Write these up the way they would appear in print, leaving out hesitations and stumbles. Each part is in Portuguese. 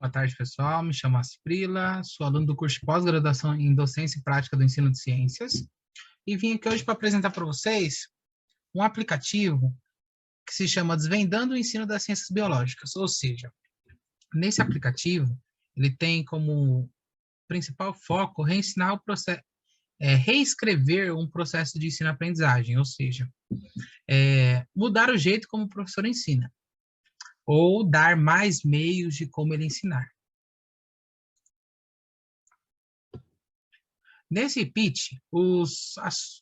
Boa tarde, pessoal. Me chamo Asprila, sou aluno do curso de pós-graduação em Docência e Prática do Ensino de Ciências e vim aqui hoje para apresentar para vocês um aplicativo que se chama Desvendando o Ensino das Ciências Biológicas, ou seja, nesse aplicativo ele tem como principal foco reensinar o processo, reescrever um processo de ensino-aprendizagem, ou seja, mudar o jeito como o professor ensina, ou dar mais meios de como ele ensinar. Nesse pitch, os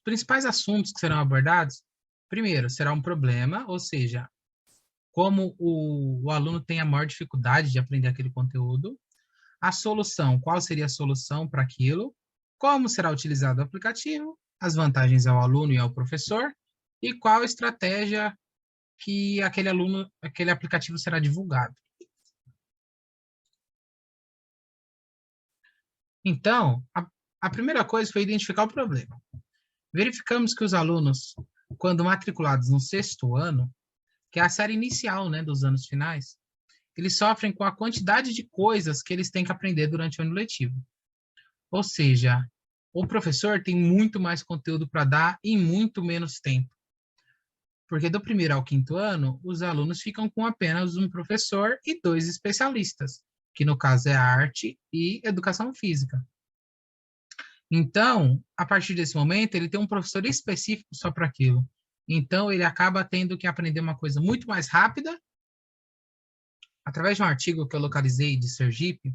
principais assuntos que serão abordados, primeiro, será um problema, ou seja, como o aluno tem a maior dificuldade de aprender aquele conteúdo, a solução, qual seria a solução para aquilo, como será utilizado o aplicativo, as vantagens ao aluno e ao professor, e qual estratégia que aquele aplicativo será divulgado. Então, a primeira coisa foi identificar o problema. Verificamos que os alunos, quando matriculados no 6º ano, que é a série inicial, né, dos anos finais, eles sofrem com a quantidade de coisas que eles têm que aprender durante o ano letivo. Ou seja, o professor tem muito mais conteúdo para dar em muito menos tempo. Porque do 1º ao 5º ano, os alunos ficam com apenas um professor e 2 especialistas, que no caso é arte e educação física. Então, a partir desse momento, ele tem um professor específico só para aquilo. Então, ele acaba tendo que aprender uma coisa muito mais rápida. Através de um artigo que eu localizei de Sergipe,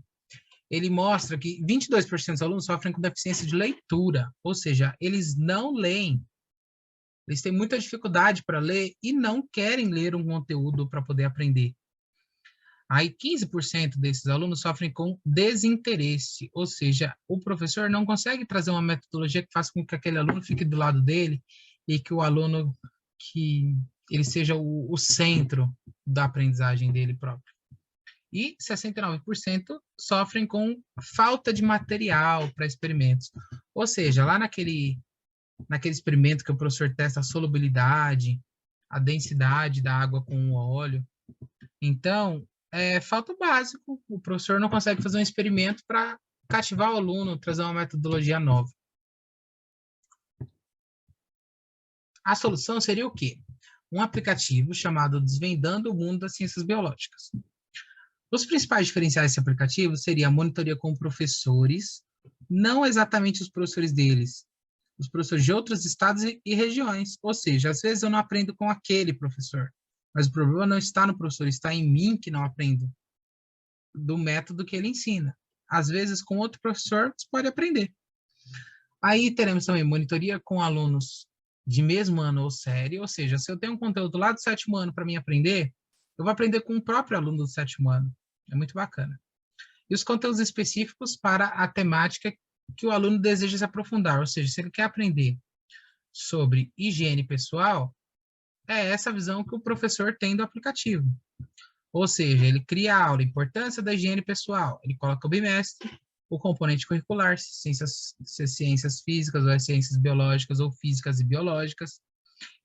ele mostra que 22% dos alunos sofrem com deficiência de leitura, ou seja, eles não leem. Eles têm muita dificuldade para ler e não querem ler um conteúdo para poder aprender. Aí 15% desses alunos sofrem com desinteresse, ou seja, o professor não consegue trazer uma metodologia que faça com que aquele aluno fique do lado dele e que o aluno, que ele seja o centro da aprendizagem dele próprio. E 69% sofrem com falta de material para experimentos. Ou seja, lá naquele experimento que o professor testa a solubilidade, a densidade da água com o óleo. Então, falta o básico. O professor não consegue fazer um experimento para cativar o aluno, trazer uma metodologia nova. A solução seria o quê? Um aplicativo chamado Desvendando o Mundo das Ciências Biológicas. Os principais diferenciais desse aplicativo seria a monitoria com professores, não exatamente os professores deles, os professores de outros estados e regiões. Ou seja, às vezes eu não aprendo com aquele professor, mas o problema não está no professor, está em mim que não aprendo do método que ele ensina. Às vezes, com outro professor, você pode aprender. Aí teremos também monitoria com alunos de mesmo ano ou série, ou seja, se eu tenho um conteúdo lá do 7º ano para mim aprender, eu vou aprender com o próprio aluno do 7º ano. É muito bacana. E os conteúdos específicos para a temática que o aluno deseja se aprofundar, ou seja, se ele quer aprender sobre higiene pessoal, é essa visão que o professor tem do aplicativo. Ou seja, ele cria a aula, importância da higiene pessoal, ele coloca o bimestre, o componente curricular, ciências físicas, ou ciências biológicas, ou físicas e biológicas.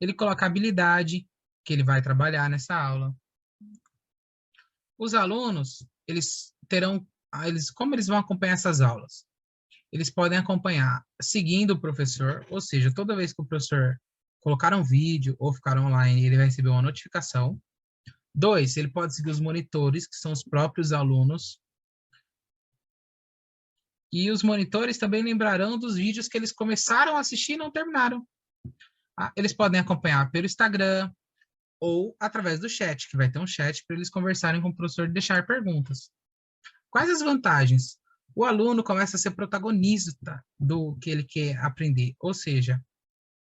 Ele coloca a habilidade que ele vai trabalhar nessa aula. Os alunos, como eles vão acompanhar essas aulas? Eles podem acompanhar seguindo o professor, ou seja, toda vez que o professor colocar um vídeo ou ficar online, ele vai receber uma notificação. 2, ele pode seguir os monitores, que são os próprios alunos. E os monitores também lembrarão dos vídeos que eles começaram a assistir e não terminaram. Eles podem acompanhar pelo Instagram ou através do chat, que vai ter um chat para eles conversarem com o professor e deixar perguntas. Quais as vantagens? O aluno começa a ser protagonista do que ele quer aprender, ou seja,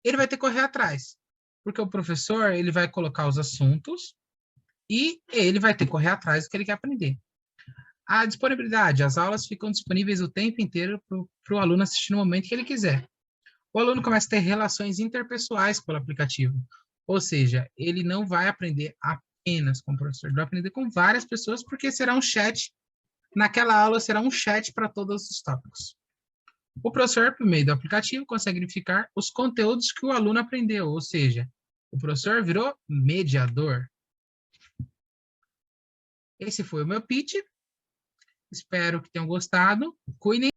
ele vai ter que correr atrás, porque o professor ele vai colocar os assuntos e ele vai ter que correr atrás do que ele quer aprender. A disponibilidade, as aulas ficam disponíveis o tempo inteiro para o aluno assistir no momento que ele quiser. O aluno começa a ter relações interpessoais pelo aplicativo, ou seja, ele não vai aprender apenas com o professor, ele vai aprender com várias pessoas, porque será um chat, naquela aula será um chat para todos os tópicos. O professor, por meio do aplicativo, consegue verificar os conteúdos que o aluno aprendeu, ou seja, o professor virou mediador. Esse foi o meu pitch. Espero que tenham gostado. Cuidem.